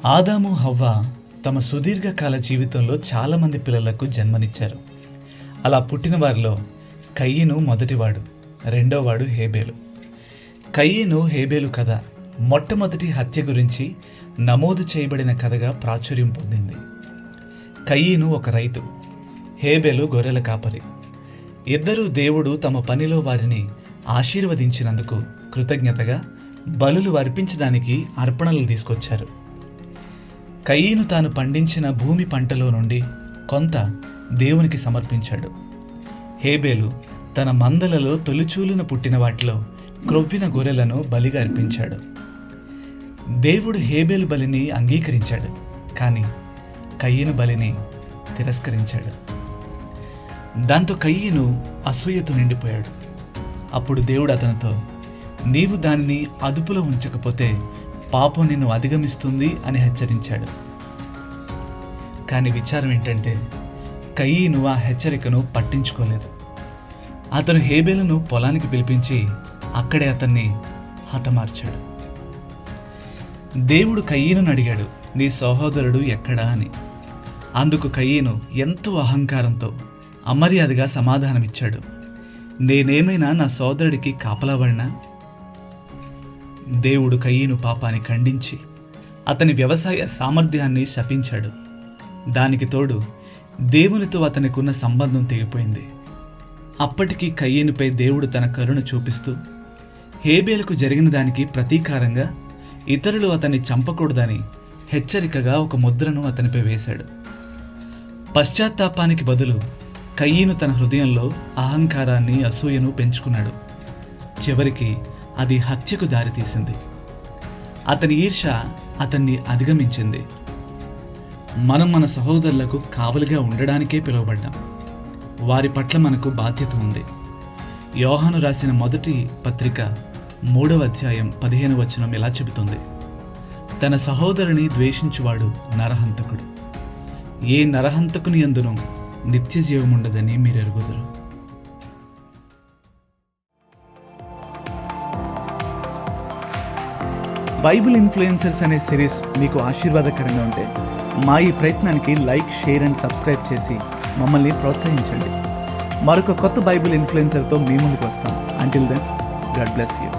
ఆదాము హవ్వ తమ సుదీర్ఘకాల జీవితంలో చాలామంది పిల్లలకు జన్మనిచ్చారు. అలా పుట్టిన వారిలో కయీను మొదటివాడు, రెండోవాడు హేబేలు. కయీను హేబేలు కథ మొట్టమొదటి హత్య గురించి నమోదు చేయబడిన కథగా ప్రాచుర్యం పొందింది. కయీను ఒక రైతు, హేబేలు గొర్రెల కాపరి. ఇద్దరూ దేవుడు తమ పనిలో వారిని ఆశీర్వదించినందుకు కృతజ్ఞతగా బలులు అర్పించడానికి అర్పణలు తీసుకొచ్చారు. కయీను తాను పండించిన భూమి పంటలో నుండి కొంత దేవునికి సమర్పించాడు. హేబేలు తన మందలలో తొలిచూలున పుట్టిన వాటిలో క్రొవ్విన గొర్రెలను బలిగా అర్పించాడు. దేవుడు హేబేలు బలిని అంగీకరించాడు, కానీ కయీను బలిని తిరస్కరించాడు. దాంతో కయీను అసూయతో నిండిపోయాడు. అప్పుడు దేవుడు అతనితో, నీవు దానిని అదుపులో ఉంచకపోతే పాపం నిన్ను అధిగమిస్తుంది అని హెచ్చరించాడు. కానీ విచారం ఏంటంటే కయీను ఆ హెచ్చరికను పట్టించుకోలేదు. అతను హేబేలును పొలానికి పిలిపించి అక్కడే అతన్ని హతమార్చాడు. దేవుడు కయీనును అడిగాడు, నీ సహోదరుడు ఎక్కడా అని. అందుకు కయీను ఎంతో అహంకారంతో అమర్యాదగా సమాధానమిచ్చాడు, నేనేమైనా నా సోదరుడికి కాపలాబడినా? దేవుడు కయీను పాపాన్ని ఖండించి అతని వ్యవసాయ సామర్థ్యాన్ని శపించాడు. దానికి తోడు దేవునితో అతనికున్న సంబంధం తెగిపోయింది. అప్పటికీ కయీనుపై దేవుడు తన కరుణ చూపిస్తూ హేబేలుకు జరిగిన దానికి ప్రతీకారంగా ఇతరులు అతన్ని చంపకూడదని హెచ్చరికగా ఒక ముద్రను అతనిపై వేశాడు. పశ్చాత్తాపానికి బదులు కయీను తన హృదయంలో అహంకారాన్ని, అసూయను పెంచుకున్నాడు. చివరికి అది హత్యకు దారితీసింది. అతని ఈర్ష్య అతన్ని అధిగమించింది. మనం మన సహోదరులకు కావలిగా ఉండడానికే పిలువబడ్డాం. వారి పట్ల మనకు బాధ్యత ఉంది. యోహాను రాసిన మొదటి పత్రిక 3వ అధ్యాయం 15వ వచనం ఇలా చెబుతుంది, తన సహోదరుని ద్వేషించువాడు నరహంతకుడు. ఏ నరహంతకుని యందును నిత్య జీవముండదని మీరు ఎరుగుదురు. బైబిల్ ఇన్ఫ్లుయెన్సర్స్ అనే సిరీస్ మీకు ఆశీర్వాదకరంగా ఉంటే మా ఈ ప్రయత్నానికి లైక్, షేర్ అండ్ సబ్స్క్రైబ్ చేసి మమ్మల్ని ప్రోత్సహించండి. మరొక కొత్త బైబిల్ ఇన్ఫ్లుయెన్సర్తో మీ ముందుకు వస్తాం. Until then, God bless you.